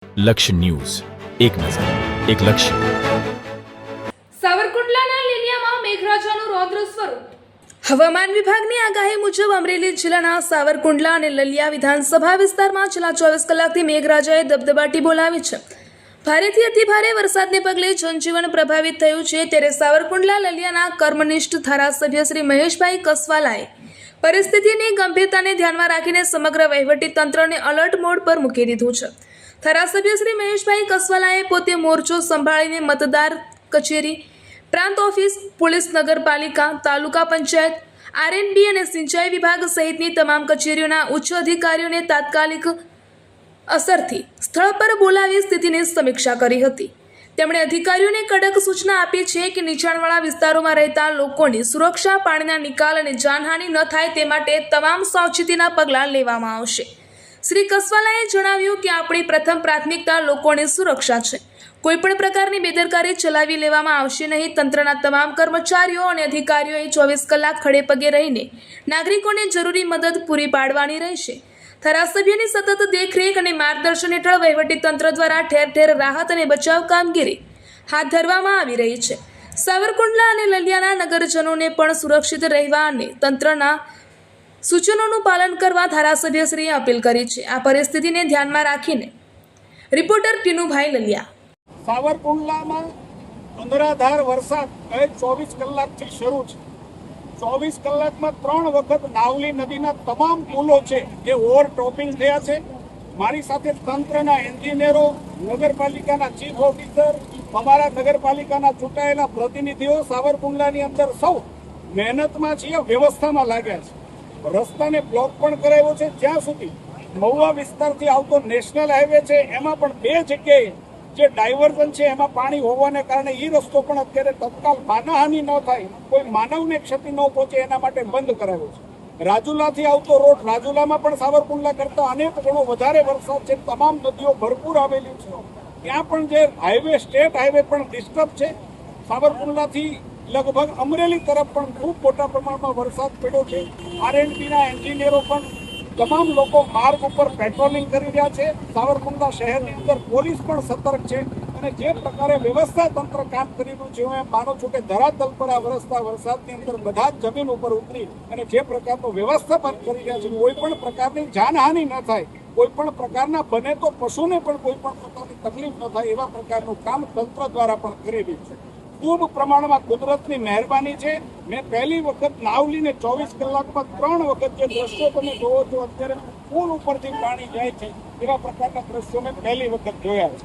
લક્ષ્ય ન્યૂઝ, એક નજર, એક લક્ષ્ય. સાવરકુંડલાના લીલિયામાં મેઘરાજાનું રૌદ્ર સ્વરૂપ. હવામાન વિભાગની આગાહી મુજબ અમરેલી જિલ્લાના સાવરકુંડલા અને લલિયા વિધાનસભા વિસ્તારમાં છેલ્લા 24 કલાકથી મેઘરાજાએ દબદબાટી બોલાવી છે. ભારેથી અતિભારે વરસાદને પગલે જનજીવન પ્રભાવિત થયું છે. ત્યારે સાવરકુંડલા લલિયાના કર્મનિષ્ઠ ધારાસભ્ય શ્રી મહેશભાઈ કસવાલાએ પરિસ્થિતિની ગંભીરતાને ધ્યાનમાં રાખીને સમગ્ર વહીવટી તંત્રને અલર્ટ મોડ પર મૂકી દીધું છે. ધારાસભ્ય શ્રી મહેશભાઈ કસવાલાએ પોતે મોરચો સંભાળીને મતદાર કચેરી, પ્રાંત ઓફિસ, પોલીસ, નગરપાલિકા, તાલુકા પંચાયત, આરએનબી અને સિંચાઈ વિભાગ સહિતની તમામ કચેરીઓના ઉચ્ચ અધિકારીઓને તાત્કાલિક અસરથી સ્થળ પર બોલાવી સ્થિતિની સમીક્ષા કરી હતી. તેમણે અધિકારીઓને કડક સૂચના આપી છે કે નીચાણવાળા વિસ્તારોમાં રહેતા લોકોની સુરક્ષા, પાણીના નિકાલ અને જાનહાનિ ન થાય તે માટે તમામ સાવચેતીના પગલાં લેવામાં આવશે. શ્રી કસવાલાએ જણાવ્યું કે આપણી પ્રથમ પ્રાથમિકતા લોકોની સુરક્ષા છે. કોઈપણ પ્રકારની બેદરકારી ચલાવી લેવામાં આવશે નહીં. તંત્રના તમામ કર્મચારીઓ અને અધિકારીઓએ 24 કલાક ખડે પગે રહીને નાગરિકોને જરૂરી મદદ પૂરી પાડવાની રહેશે. ધારાસભ્યની સતત દેખરેખ અને માર્ગદર્શન હેઠળ વહીવટીતંત્ર દ્વારા ઠેર ઠેર રાહત અને બચાવ કામગીરી હાથ ધરવામાં આવી રહી છે. સાવરકુંડલા અને લલિયાના નગરજનોને પણ સુરક્ષિત રહેવા અને તંત્રના સૂચનોનું પાલન કરવા ધારાસભ્યશ્રીએ અપીલ કરી છે. આ પરિસ્થિતિને ધ્યાનમાં રાખીને રિપોર્ટર ટીનુભાઈ લલિયા. સાવરકુંડલામાં અનરાધાર વરસાદ 24 કલાકથી શરૂ છે. 24 કલાકમાં 3 વખત નાવલી નદીના તમામ પુલો છે એ ઓવરટોપિંગ થયા છે. મારી સાથે તંત્રના એન્જિનિયરો, નગરપાલિકાના ચીફ ઓફિસર, અમારા નગરપાલિકાના ચૂંટાયેલા પ્રતિનિધિઓ સાવરકુંડલાની અંદર સૌ મહેનતમાં છીએ, વ્યવસ્થામાં લાગ્યા છે. રસ્તાને બ્લોક પણ કરાવ્યો છે. જ્યાં સુધી મહુવા વિસ્તારથી આવતો નેશનલ હાઈવે છે એમાં પણ 2 જગ્યાએ જે ડાયવર્ઝન છે એમાં પાણી હોવાને કારણે એ રસ્તો પણ અત્યારે તત્કાલ માનહાનિ ન થાય, કોઈ માનવને ક્ષતિ ન પહોંચે એના માટે બંધ કરાવ્યો છે. રાજુલાથી આવતો રોડ, રાજુલામાં પણ સાવરકુંડલા કરતા અનેક ગણો વધારે વરસાદ છે. તમામ નદીઓ ભરપૂર આવેલી છે. ત્યાં પણ જે હાઈવે, સ્ટેટ હાઈવે પણ ડિસ્ટર્બ છે. સાવરકુંડલાથી લગભગ અમરેલી તરફ પણ ખૂબ મોટા પ્રમાણમાં વરસાદ પડ્યો છે. આરએનબીના એન્જિનિયરો પણ તમામ લોકો માર્ગ ઉપર પેટ્રોલિંગ કરી રહ્યા છે. સાવરકુંડલા શહેરની અંદર પોલીસ પણ સતર્ક છે અને જે પ્રકારે વ્યવસ્થા તંત્ર કામ કરી રહ્યું છે, હું એમ માનું છું કે ધરાતલ પર આ વરસતા વરસાદની અંદર બધા જ જમીન ઉપર ઉતરી અને જે પ્રકારનું વ્યવસ્થાપન કરી રહ્યા છે, કોઈ પણ પ્રકારની જાનહાનિ ન થાય, કોઈ પણ પ્રકારના બને તો પશુને પણ કોઈ પણ પ્રકારની તકલીફ ન થાય એવા પ્રકારનું કામ તંત્ર દ્વારા પણ કરી રહ્યું છે. ખૂબ પ્રમાણમાં કુદરતની મહેરબાની છે. મેં પહેલી વખત નાવલીને 24 કલાકમાં 3 વખત જે દ્રશ્યો તમે જોવો છો, અત્યારે પુલ ઉપરથી પાણી જાય છે એવા પ્રકારના દ્રશ્યો મેં પહેલી વખત જોયા છે.